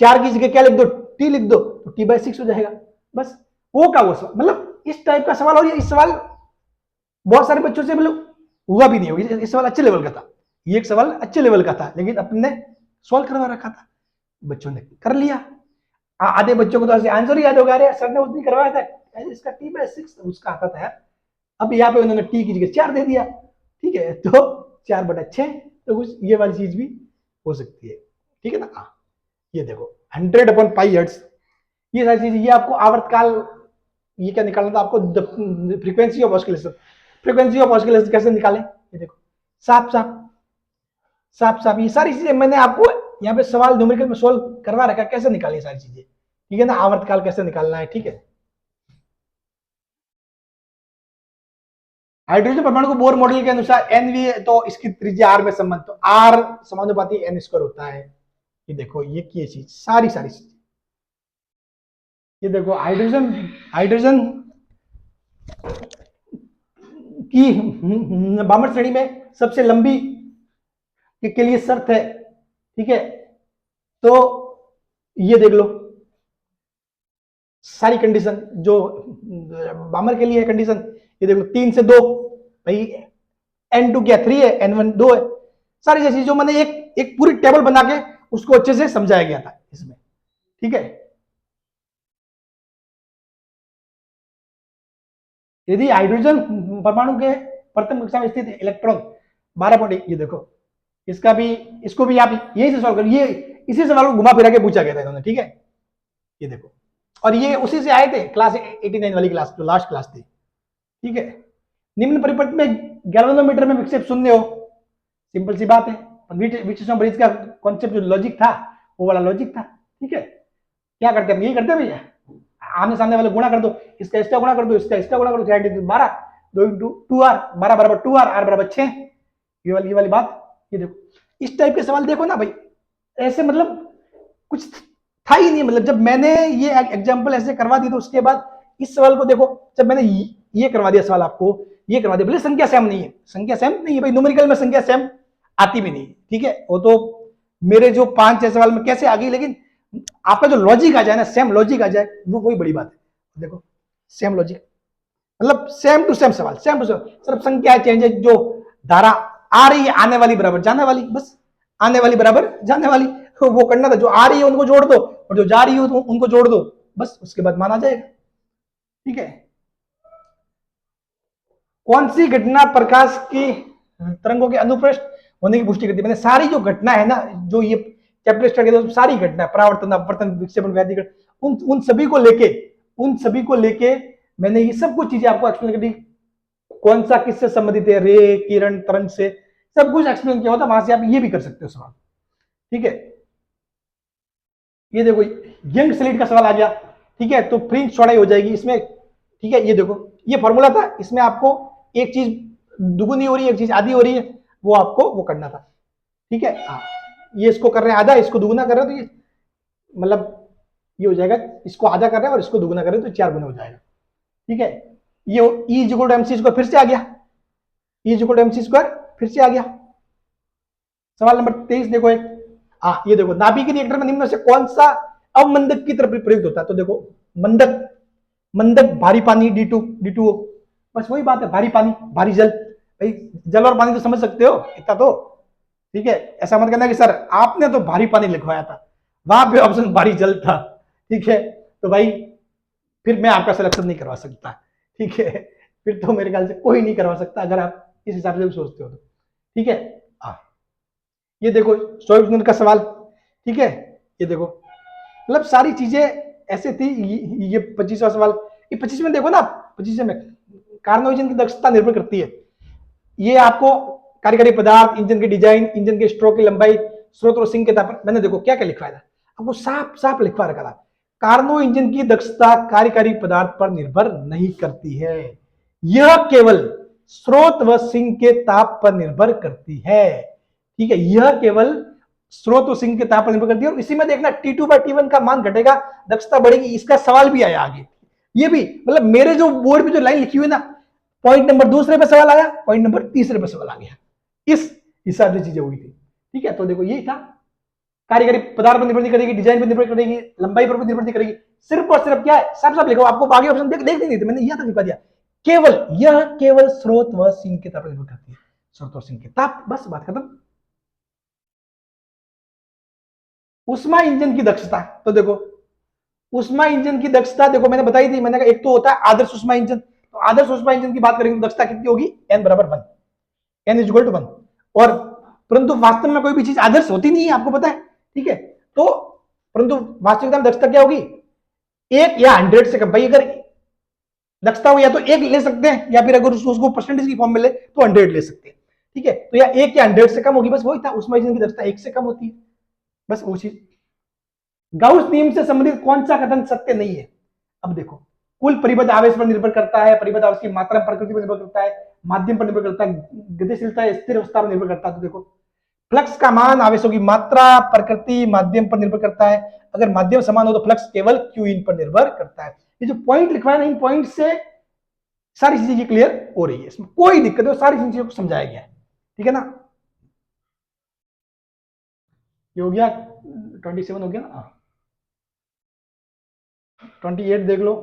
4 की जगह क्या लिख दो, टी लिख दो, तो t/6 हो जाएगा, बस। वो का वो सवाल, मतलब इस टाइप का सवाल, और ये इस सवाल बहुत सारे बच्चों से मतलब हुआ भी नहीं होगा, इस सवाल अच्छे लेवल का था, ये एक सवाल अच्छे लेवल का था, लेकिन अपने सॉल्व करवा रखा था, बच्चों ने कर लिया। आधे बच्चों को तो ऐसे आंसर ही याद होगा, अरे सर ने उतनी करवाया था, इसका t/6 उसका आता था यार, अब यहाँ पे उन्होंने टी की जगह 4 दे दिया, ठीक है, तो 4/6, तो कुछ ये वाली चीज भी हो सकती है, ठीक है ना। ये देखो 100/π ये सारी चीज, ये आपको आवर्तकाल, ये क्या निकालना था आपको, frequency of oscillation, frequency of oscillation कैसे निकालें, ये देखो, साफ साफ साफ साफ, ये सारी चीजें मैंने आपको यहाँ पे सवाल न्यूमेरिकल में सोल्व करवा रखा, कैसे निकाली सारी चीजें, ठीक है ना, आवर्तकाल कैसे निकालना है, ठीक है। हाइड्रोजन परमाणु को बोर मॉडल के अनुसार एनवी, तो इसकी त्रिज्या आर में संबंध, तो आर समानुपाती n² होता है, ये देखो, ये की चीज, सारी सारी चीज, ये देखो, हाइड्रोजन हाइड्रोजन की बामर श्रेणी में सबसे लंबी के लिए शर्त है, ठीक है, तो ये देख लो सारी कंडीशन जो बामर के लिए है कंडीशन, ये देखो 3 से 2 भाई, n2 क्या 3 है, n1 2 है, सारी चीजें जो मैंने एक पूरी टेबल बना के उसको अच्छे से समझाया गया था इसमें, ठीक है। यदि हाइड्रोजन परमाणु के प्रथम कक्षा में स्थित इलेक्ट्रॉन 12.1, ये देखो, इसका भी, इसको भी आप यही से सॉल्व कर, ये इसी सवाल को घुमा फिरा के पूछा गया था इन्होंने, ठीक है, ये देखो, और ये उसी से आए थे क्लास 89 वाली क्लास, जो लास्ट क्लास थी, ठीक है। निम्न परिपथ में गैल्वेनोमीटर में विक्षेप शून्य हो, सिंपल सी बात है, विचेशन ब्रिज का कॉन्सेप्ट जो लॉजिक था वो वाला लॉजिक था, ठीक है। क्या करते हैं, यही करते हैं भैया, आमने सामने वाले गुणा कर दो, इसका इसका गुणा कर दो, इसका इसका गुणा कर दो, 12, 2 × 2r, 12 = 2r, r = 6, ये वाली बात, ये देखो, इस टाइप के सवाल देखो ना भाई, ऐसे मतलब कुछ था ही नहीं, मतलब जब मैंने ये एग्जांपल ऐसे करवा दी तो उसके बाद इस सवाल को देखो, जब मैंने ये करवा दिया सवाल आपको, ये करवा दिया, भले संख्या सेम नहीं है, संख्या सेम नहीं है भाई, न्यूमेरिकल में संख्या सेम आती भी नहीं, ठीक है, वो तो मेरे जो 5-6 सवाल में कैसे आ गई, लेकिन आपका जो लॉजिक आ जाए ना, सेम लॉजिक आ जाए, वो वही बड़ी बात है। देखो सेम लॉजिक, मतलब सेम टू सेम सवाल, सेम टू सेम, सिर्फ संख्या चेंज है, जो धारा आ रही है आने वाली बराबर जाने वाली, बस आने वाली बराबर जाने वाली, वो करना था, जो आ रही है उनको जोड़ दो और जो जा रही है उनको जोड़ दो, बस उसके बाद माना जाएगा, ठीक है। कौन सी घटना प्रकाश की तरंगों के अनुप्रस्थ होने की पुष्टि करती है। मैंने सारी जो घटना है ना, जो ये चैप्टर स्टार्ट किया, सारी घटना, परावर्तन, अपवर्तन, विक्षेपण, व्यतिकरण, उन सभी को लेके मैंने ये सब कुछ चीजें आपको एक्सप्लेन कर दी। कौन सा किससे संबंधित है, रे, किरण, तरंग से, सब कुछ एक्सप्लेन किया होता। वहां से आप ये भी कर सकते हो सवाल। ठीक है, ये देखो यंग स्लिट का सवाल आ गया। ठीक है, तो फ्रिंज चौड़ाई हो जाएगी इसमें। ठीक है, ये देखो ये फॉर्मूला था, इसमें आपको एक चीज दुगुनी हो रही है, एक चीज आधी हो रही है, वो आपको वो करना था। ठीक है, हाँ, ये इसको कर रहे हैं आधा, इसको दुगुना कर रहे हो तो ये मतलब ये हो जाएगा, इसको आधा कर रहे हैं और इसको दुगुना कर रहे हो तो 4 गुना हो जाएगा। ठीक है, ये E is equal to MC square फिर से आ गया, E is equal to MC square फिर से आ गया। सवाल नंबर 23 देखो एक, ये देखो नाभिकीय रिएक्टर में निम्न में से कौन सा अवमंदक की तरफ प्रयुक्त होता है? तो देखो मंदक, मंदक भारी पानी D2O, बस वही बात है, भारी पानी भारी जल। भाई जल और पानी तो समझ सकते हो इतना तो। ठीक है, ऐसा मत कहना कि सर आपने तो भारी पानी लिखवाया था, वहां पे ऑप्शन भारी जल था। ठीक है, तो भाई फिर मैं आपका सिलेक्शन नहीं करवा सकता। ठीक है, फिर तो मेरे ख्याल से कोई नहीं करवा सकता अगर आप इस हिसाब से सोचते हो तो। ठीक है, ये देखो 24 मिनट का सवाल। ठीक है, ये देखो मतलब सारी चीजें ऐसे थी। ये 25वां सवाल, ये 25 में देखो ना, 25 में कार्नोइजन की दक्षता निर्भर करती है। ये आपको कार्यकारी पदार्थ, इंजन की डिजाइन, इंजन के स्ट्रोक की लंबाई, स्रोत और सिंक के तापमान, मैंने देखो क्या क्या लिखवाया था आपको, साफ साफ लिखवा रखा था। कार्नो इंजन की दक्षता कार्यकारी पदार्थ पर निर्भर नहीं करती है, यह केवल स्रोत व सिंक के ताप पर निर्भर करती है। ठीक है, यह केवल स्रोत और सिंक के ताप पर निर्भर करती है। और इसी में देखना T2/T1 का मान घटेगा, दक्षता बढ़ेगी, इसका सवाल भी आया आगे। ये भी मतलब मेरे जो बोर्ड पे जो लाइन लिखी हुई है ना, पॉइंट नंबर दूसरे पे सवाल आया, पॉइंट नंबर तीसरे पे सवाल आ गया, इस हिसाब से चीजें हुई थी। ठीक है, तो देखो यही था, कार्यकारी पदार्थ पर निर्भर नहीं करेगी, डिजाइन पर निर्भर करेगी, लंबाई पर निर्भर नहीं करेगी, सिर्फ और सिर्फ क्या है, साफ साफ लिखो, आपको आगे ऑप्शन देख नहीं थे, मैंने यह तक लिखा दिया, यह केवल स्रोत व सिंक के ताप पर निर्भर करती है, स्रोत और सिंक के ताप, बस बात खत्म। उष्मा इंजन की दक्षता, तो देखो उष्मा इंजन की दक्षता देखो मैंने बताई थी, मैंने कहा एक तो होता है आदर्श उष्मा इंजन, तो आदर्श उष्मा इंजन की बात करेंगे तो दक्षता कितनी होगी, n बराबर 1, n इज इक्वल टू 1। और परंतु वास्तव में कोई भी चीज आदर्श होती नहीं है, आपको पता है। ठीक है, तो परंतु वास्तविकता में दक्षता क्या होगी, 1 या 100 से कम। भाई अगर दक्षता हो या तो 1 ले सकते हैं, या फिर अगर उसको परसेंटेज की फॉर्म में ले तो 100 ले सकते हैं। ठीक है, तो या 1 या 100 से कम होगी, बस वही था, उष्मा इंजन की दक्षता 1 से कम होती है, बस वो चीज। गाउस नियम से संबंधित कौन सा कथन सत्य नहीं है? अब देखो, कुल परिबद्ध आवेश पर निर्भर करता है, परिबद्ध आवेश की मात्रा प्रकृति पर निर्भर करता है, माध्यम पर निर्भर करता है, गतिशीलता स्थिर अवस्था पर निर्भर करता है। तो देखो फ्लक्स का मान आवेशों की मात्रा, प्रकृति, माध्यम पर निर्भर करता है। अगर माध्यम समान हो तो फ्लक्स केवल क्यू इन पर निर्भर करता है। ये जो पॉइंट लिखवा है ना, इन पॉइंट से सारी चीजें क्लियर हो रही है, इसमें कोई दिक्कत नहीं, सारी चीजों को समझाया गया है। ठीक है ना, ये हो गया 27 हो गया ना, 28 देख लो,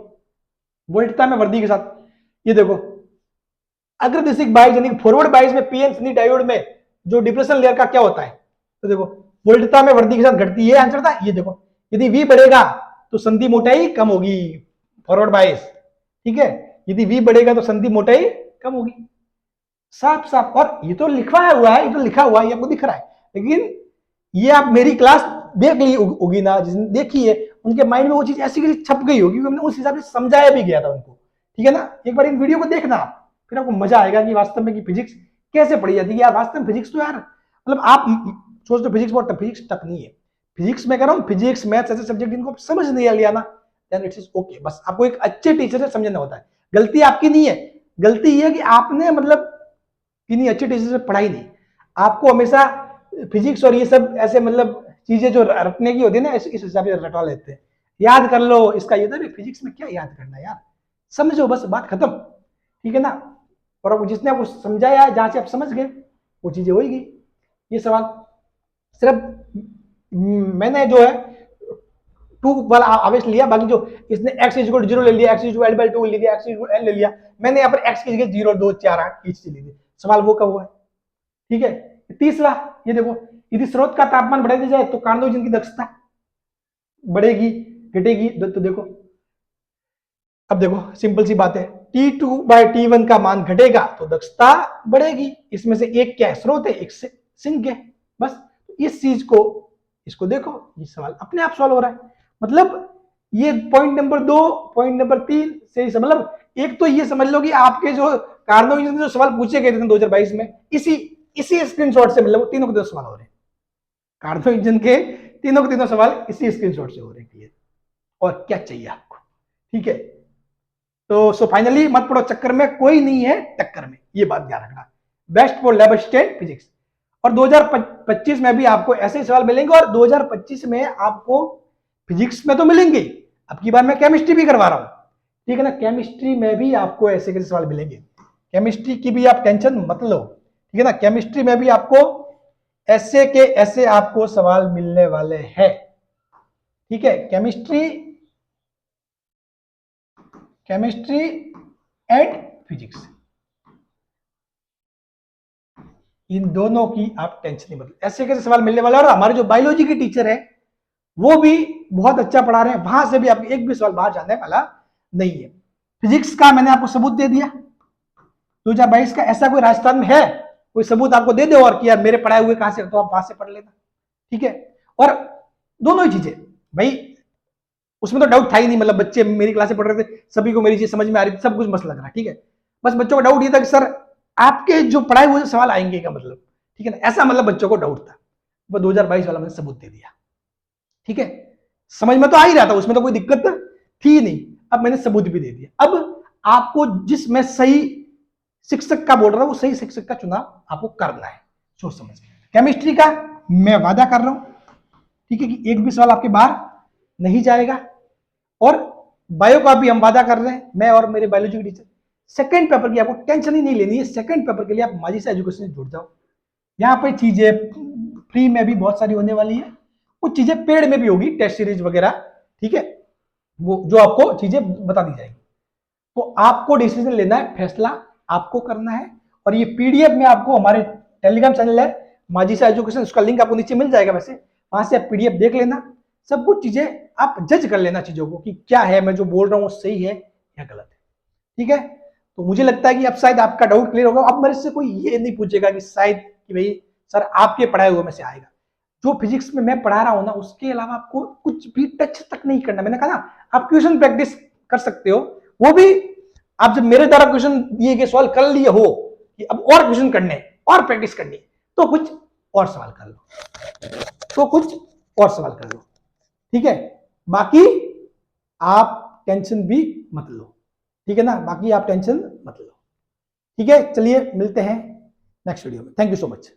वोल्टता में वृद्धि के साथ। ये देखो अग्रदिशिक बाइज यानी फॉरवर्ड बाइज में पीएन सनी डायोड में जो डिप्रेशन लेयर का क्या होता है, तो देखो वोल्टता में वृद्धि के साथ घटती है, आंसर था। ये देखो यदि V बढ़ेगा तो संधि मोटाई कम होगी, फॉरवर्ड बाइज। ठीक है, यदि V बढ़ेगा तो संधि मोटाई कम होगी, साफ साफ। और ये तो लिखा हुआ है, ये तो लिखा हुआ है, ये आपको दिख रहा है, लेकिन ये आप मेरी क्लास देख ली होगी ना, जिसने देखी है उनके माइंड में वो चीज ऐसी छप गई होगी, हमने उस हिसाब से समझाया भी गया था उनको। ठीक है ना, एक बार इन वीडियो को देखना, फिर आपको मजा आएगा कि वास्तव में कि फिजिक्स कैसे पढ़ी जाती है यार। वास्तव में फिजिक्स तो यार मतलब आप सोचते फिजिक्स बहुत टफ, फिजिक्स टफ नहीं है। फिजिक्स में कह रहा हूँ, फिजिक्स मैथ्स ऐसे सब्जेक्ट इनको समझ नहीं लिया ना, देन इट्स इज ओके। बस आपको एक अच्छे टीचर से समझना होता है, गलती आपकी नहीं है, गलती ये है कि आपने मतलब किन्हीं अच्छे टीचर से पढ़ाई नहीं। आपको हमेशा फिजिक्स और ये सब ऐसे मतलब चीजें जो रटने की होती है ना, इस हिसाब से रटवा लेते हैं, याद कर लो इसका ये था। फिजिक्स में क्या याद करना यार, समझो बस, बात खत्म। ठीक है ना, और अब जिसने आपको समझाया, जहां से आप समझ गए वो चीजें होगी। ये सवाल सिर्फ मैंने जो है 2 वाला आवेश लिया, बाकी जो इसने x इक्वल 0 ले लिया, x इक्वल L/2 ले लिया, x इक्वल L ले लिया, मैंने यहाँ पर x की जगह 0, 2, 4, 8 ईच ले ली। सवाल वो कब हुआ है? ठीक है, तीसरा ये देखो, यदि स्रोत का तापमान बढ़ा दिया जाए तो कार्नो इंजन की दक्षता बढ़ेगी घटेगी? तो देखो, अब देखो सिंपल सी बात है, T2/T1 का मान घटेगा तो दक्षता बढ़ेगी। इसमें से एक क्या है, स्रोत है, एक से सिंक है। बस इस चीज को, इसको देखो, ये सवाल अपने आप सॉल्व हो रहा है। मतलब ये पॉइंट नंबर 2, पॉइंट नंबर 3 से मतलब एक तो ये समझ लो कि आपके जो कार्नो इंजन जो सवाल पूछे गए थे 2022 में, इसी स्क्रीनशॉट से मतलब तीनों के तीनों सवाल हो रहे हैं। कार्नो इंजन के तीनों के तीनों सवाल इसी स्क्रीनशॉट से हो रहे हैं क्लियर। और क्या चाहिए आपको, ठीक है। तो सो फाइनली मत पड़ो चक्कर में, कोई नहीं है टक्कर में, ये बात ध्यान रखना। Best for lab assistant physics. और 2025 में भी आपको ऐसे ही सवाल मिलेंगे, और 2025 में आपको फिजिक्स में तो मिलेंगे, अब की बार मैं केमिस्ट्री भी करवा रहा हूं, ठीक है ना। केमिस्ट्री में भी आपको ऐसे के सवाल मिलेंगे, केमिस्ट्री की भी आप टेंशन मत लो, ठीक है ना। केमिस्ट्री में भी आपको ऐसे के ऐसे आपको सवाल मिलने वाले हैं, ठीक है। केमिस्ट्री एंड फिजिक्स, इन दोनों की आप टेंशन नहीं, मतलब ऐसे कैसे सवाल मिलने वाला है। और हमारे जो बायोलॉजी की टीचर है वो भी बहुत अच्छा पढ़ा रहे हैं, वहां से भी आपको एक भी सवाल बाहर जाने वाला नहीं है। फिजिक्स का मैंने आपको सबूत दे दिया 2022 का। ऐसा कोई राजस्थान में है कोई सबूत आपको दे दे और कि यार मेरे पढ़ाए हुए कहां से, तो आप वहां से पढ़ लेना, ठीक है। और दोनों ही चीजें भाई, उसमें तो डाउट था ही नहीं, मतलब बच्चे मेरी क्लास से पढ़ रहे थे, सभी को मेरी चीज समझ में आ रही थी, सब कुछ मस्त लग रहा, ठीक है। बस बच्चों का डाउट ये था कि सर आपके जो पढ़ाए हुए सवाल आएंगे का मतलब, ठीक है ना, ऐसा मतलब बच्चों को डाउट था। वो 2022 वाला मैंने सबूत दे दिया, ठीक है। समझ में तो आ ही रहा था, उसमें तो कोई दिक्कत थी नहीं, अब मैंने सबूत भी दे दिया। अब आपको जिस मैं सही शिक्षक का बोल रहा हूं, वो सही शिक्षक का चुनाव आपको करना है सोच समझ के। केमिस्ट्री का मैं वादा कर रहा हूं, ठीक है, कि एक भी सवाल आपके बाहर नहीं जाएगा। और बायो का भी हम वादा कर रहे हैं, मैं और मेरे बायोलॉजी के टीचर। सेकंड पेपर की आपको टेंशन ही नहीं लेनी है, सेकंड पेपर के लिए आप माजी से एजुकेशन से जुड़ जाओ। यहाँ पे चीजें फ्री में भी बहुत सारी होने वाली है, कुछ चीजें पेड में भी होगी, टेस्ट सीरीज वगैरह, ठीक है, वो जो आपको चीजें बता दी जाएगी। तो आपको डिसीजन लेना है, फैसला आपको करना है। और ये पीडीएफ में आपको हमारे टेलीग्राम चैनल है माजी सा एजुकेशन, उसका लिंक आपको नीचे मिल जाएगा, वैसे वहां से आप पीडीएफ देख लेना, सब कुछ चीजें आप जज कर लेना चीजों को कि क्या है मैं जो बोल रहा हूँ सही है या गलत है, ठीक है। तो मुझे लगता है कि अब शायद आपका डाउट क्लियर होगा। अब मेरे से कोई ये नहीं पूछेगा कि शायद कि भाई सर आपके पढ़ाए हुए में से आएगा। जो फिजिक्स में मैं पढ़ा रहा हूं ना, उसके अलावा आपको कुछ भी टच तक नहीं करना। मैंने कहा ना, आप क्वेश्चन प्रैक्टिस कर सकते हो, वो भी आप जब मेरे द्वारा क्वेश्चन दिए गए सवाल कर लिए हो कि अब और क्वेश्चन करने और प्रैक्टिस करनी, तो कुछ और सवाल कर लो, तो कुछ और सवाल कर लो, ठीक है। बाकी आप टेंशन भी मत लो, ठीक है ना, बाकी आप टेंशन मत लो, ठीक है। चलिए मिलते हैं नेक्स्ट वीडियो में, थैंक यू सो मच।